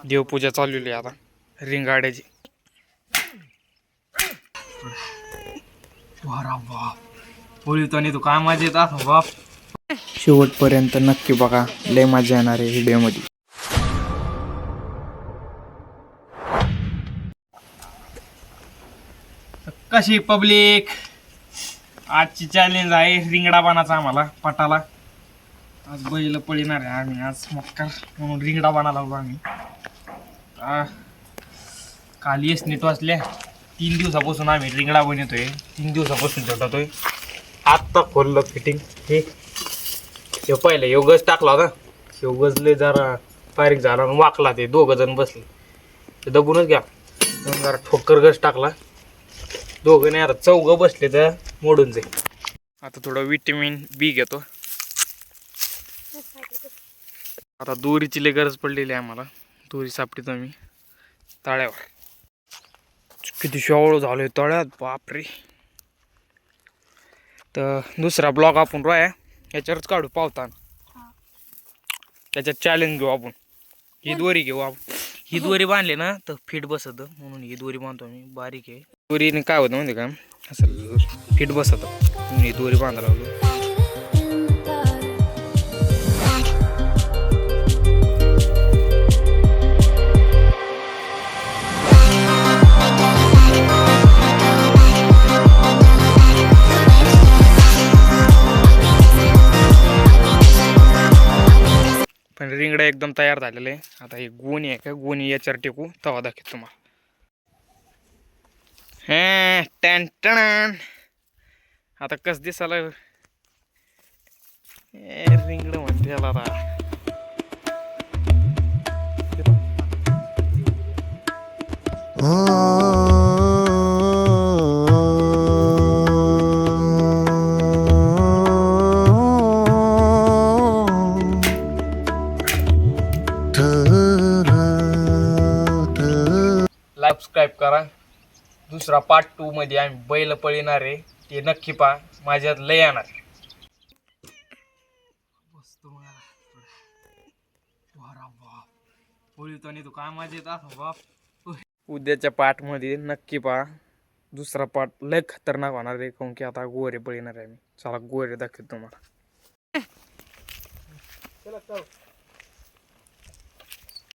देवपूजा चाललेली आता रिंगाड्याची. पोळीतो काय मजा येतात बाप. शेवटपर्यंत नक्की बघा, लय मजा येणार आहे व्हिडिओमध्ये. कशी पब्लिक, आजची चॅलेंज आहे रिंगडा बनायचा आम्हाला पटाला. आज बैल पळणार आहे आम्ही, आज मक्का म्हणून रिंगडा बनायला लागलो आम्ही. काल येस नीट वाचल्या 3 दिवसापासून आम्ही रिंगडा बनवतोय, 3 दिवसापासून छोटतोय. आत्ता खोललं फिटिंग. हे पहिलं योगच टाकला होता, योगजले जरा बारीक झाला वाकला, ते 2 जण बसले ते दबूनच घ्या. जरा ठोकर गच टाकला, 2 नाही आता 4 बसले तर मोडून जाईल. आता थोडं विटॅमिन बी घेतो. आता दोरीची लय गरज पडलेली आहे आम्हाला, दोरी सापडतो मी तळ्यावर. किती शेवळ झालोय तळ्यात बापरे. तर दुसरा ब्लॉग आपण रोया याच्यावरच काढू पावताना, त्याच्यात चॅलेंज घेऊ आपण. ही दोरी घेऊ आपण, ही दोरी बांधली ना तर फिट बसत, म्हणून ही दोरी बांधतो मी. बारीक आहे दोरीने, काय होतं म्हणजे काय असं फिट बसत म्हणून ही दोरी बांधायला लागलो. पण रिंगडा एकदम तयार झालेलं आहे. आता ही गोणी आहे का, गोणी याच्यावर टेकू तवा दाखवतो तुम्हाला. टन टन. आता कस दिसायला रिंगड म्हणते याला आता. सबस्क्राईब करा. दुसरा पार्ट 2 मध्ये आम्ही बैल पळणार आहे, ते नक्की पहा, माझ्यात लय येणार. तू काय मजा येतात बाप. उद्याच्या पार्ट मध्ये नक्की पहा, दुसरा पार्ट लय खतरनाक होणार आहे, काऊन की आता गोरे पळणार आहे मी. चला गोरे दाखवतो तुम्हाला.